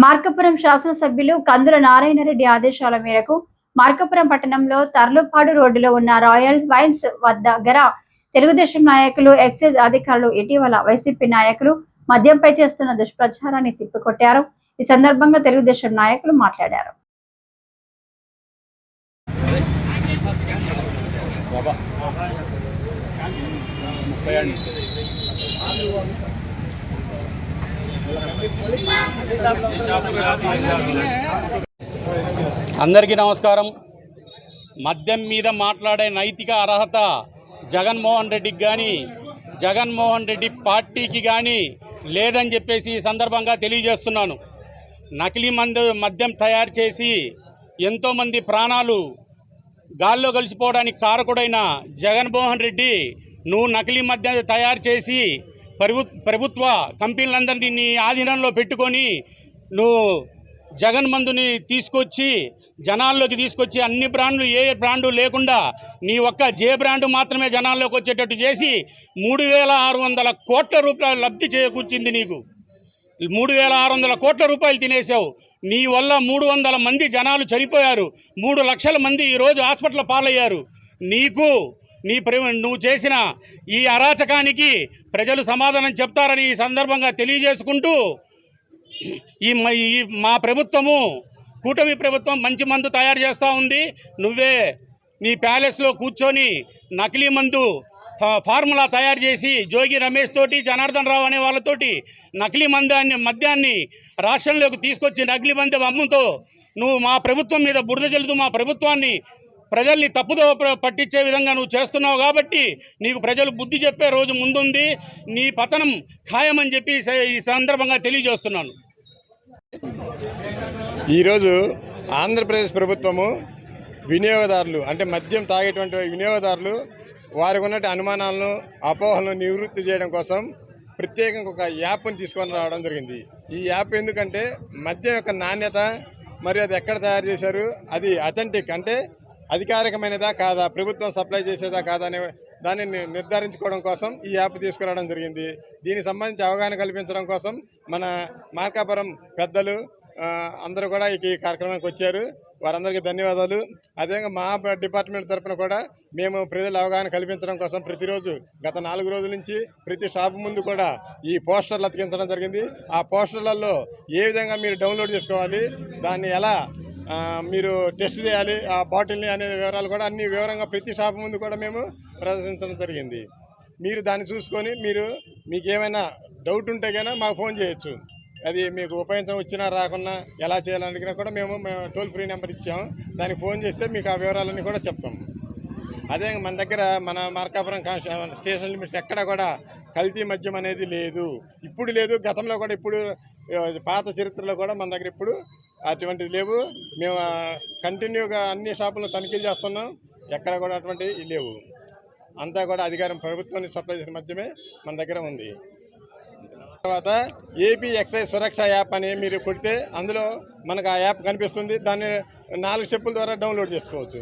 మార్కాపురం శాసనసభ్యులు కందుల నారాయణరెడ్డి ఆదేశాల మేరకు మార్కాపురం పట్టణంలో తర్లుపాడు రోడ్డులో ఉన్న రాయల్ వైన్స్ దగ్గర తెలుగుదేశం నాయకులు, ఎక్సైజ్ అధికారులు ఇటీవల వైసీపీ నాయకులు మద్యంపై చేస్తున్న దుష్ప్రచారాన్ని తిప్పికొట్టారు. ఈ సందర్భంగా తెలుగుదేశం నాయకులు మాట్లాడారు. అందరికీ నమస్కారం. మద్యం మీద మాట్లాడే నైతిక అర్హత జగన్మోహన్ రెడ్డికి కానీ, జగన్మోహన్ రెడ్డి పార్టీకి కానీ లేదని చెప్పేసి ఈ సందర్భంగా తెలియజేస్తున్నాను. నకిలీ మద్యం తయారు చేసి ఎంతోమంది ప్రాణాలు గాల్లో కలిసిపోవడానికి కారకుడైన జగన్మోహన్ రెడ్డి, నువ్వు నకిలీ మద్యం తయారు చేసి ప్రభుత్వ కంపెనీలందరినీ నీ ఆధీనంలో పెట్టుకొని నువ్వు జగన్ మందుని తీసుకొచ్చి జనాల్లోకి తీసుకొచ్చి అన్ని బ్రాండ్లు ఏ బ్రాండు లేకుండా నీ ఒక్క జే బ్రాండు మాత్రమే జనాల్లోకి వచ్చేటట్టు చేసి 3,600 కోట్ల రూపాయలు లబ్ధి చేకూర్చింది. నీకు 3,600 కోట్ల రూపాయలు తినేసావు. నీ వల్ల 300 మంది జనాలు చనిపోయారు. 3 లక్షల మంది ఈరోజు హాస్పిటల్ పాలయ్యారు. నువ్వు చేసిన ఈ అరాచకానికి ప్రజలు సమాధానం చెప్తారని ఈ సందర్భంగా తెలియజేసుకుంటూ, మా ప్రభుత్వము, కూటమి ప్రభుత్వం మంచి మందు తయారు చేస్తూ ఉంది. నువ్వే నీ ప్యాలెస్లో కూర్చొని నకిలీ మందు ఫార్ములా తయారు చేసి జోగి రమేష్ తోటి, జనార్దన్ రావు అనే వాళ్ళతోటి నకిలీ మద్యాన్ని రాష్ట్రంలోకి తీసుకొచ్చి నకిలీ మద్యం అమ్ముతో నువ్వు మా ప్రభుత్వం మీద బురద జల్లుతూ మా ప్రభుత్వాన్ని, ప్రజల్ని తప్పుదో పట్టించే విధంగా నువ్వు చేస్తున్నావు. కాబట్టి నీకు ప్రజలు బుద్ధి చెప్పే రోజు ముందుంది. నీ పతనం ఖాయమని చెప్పి ఈ సందర్భంగా తెలియజేస్తున్నాను. ఈరోజు ఆంధ్రప్రదేశ్ ప్రభుత్వము వినియోగదారులు, అంటే మద్యం తాగేటువంటి వినియోగదారులు వారికి ఉన్నటువంటి అనుమానాలను, అపోహలను నివృత్తి చేయడం కోసం ప్రత్యేకంగా ఒక యాప్ని తీసుకొని రావడం జరిగింది. ఈ యాప్ ఎందుకంటే మద్యం యొక్క నాణ్యత మరియు అది ఎక్కడ తయారు చేశారు, అది అథెంటిక్ అంటే అధికారికమైనదా కాదా, ప్రభుత్వం సప్లై చేసేదా కాదా అనే దాన్ని నిర్ధారించుకోవడం కోసం ఈ యాప్ తీసుకురావడం జరిగింది. దీనికి సంబంధించి అవగాహన కల్పించడం కోసం మన మార్కాపురం పెద్దలు అందరూ కూడా ఈ కార్యక్రమానికి వచ్చారు. వారందరికీ ధన్యవాదాలు. అదేవిధంగా మా డిపార్ట్మెంట్ తరఫున కూడా మేము ప్రజల అవగాహన కల్పించడం కోసం ప్రతిరోజు గత 4 రోజుల నుంచి ప్రతి షాపు ముందు కూడా ఈ పోస్టర్లు అతికించడం జరిగింది. ఆ పోస్టర్లలో ఏ విధంగా మీరు డౌన్లోడ్ చేసుకోవాలి, దాన్ని ఎలా మీరు టెస్ట్ చేయాలి, ఆ బాటిల్ని అనే వివరాలు కూడా అన్ని వివరంగా ప్రతి షాపు ముందు కూడా మేము ప్రదర్శించడం జరిగింది. మీరు దాన్ని చూసుకొని మీకు ఏమైనా డౌట్ ఉంటే కనుక మాకు ఫోన్ చేయొచ్చు. అది మీకు ఉపయోగించడం వచ్చినా రాకున్నా ఎలా చేయాలనికినా కూడా మేము టోల్ ఫ్రీ నెంబర్ ఇచ్చాము. దానికి ఫోన్ చేస్తే మీకు ఆ వివరాలన్నీ కూడా చెప్తాం. అదే మన దగ్గర మన మార్కాపురం స్టేషన్ లిమిట్ ఎక్కడ కూడా కల్తీ మద్యం అనేది లేదు, ఇప్పుడు లేదు, గతంలో కూడా, ఇప్పుడు పాత చరిత్రలో కూడా మన దగ్గర ఇప్పుడు అటువంటిది లేవు. మేము కంటిన్యూగా అన్ని షాపులను తనిఖీలు చేస్తున్నాం, ఎక్కడ కూడా అటువంటివి లేవు. అంతా కూడా అధికారం ప్రభుత్వాన్ని సప్లై చేసిన మద్యమే మన దగ్గర ఉంది. తర్వాత ఏపీ ఎక్సైజ్ సురక్ష యాప్ అని మీరు కొడితే అందులో మనకు ఆ యాప్ కనిపిస్తుంది. దాన్ని 4 స్టెప్పుల ద్వారా డౌన్లోడ్ చేసుకోవచ్చు.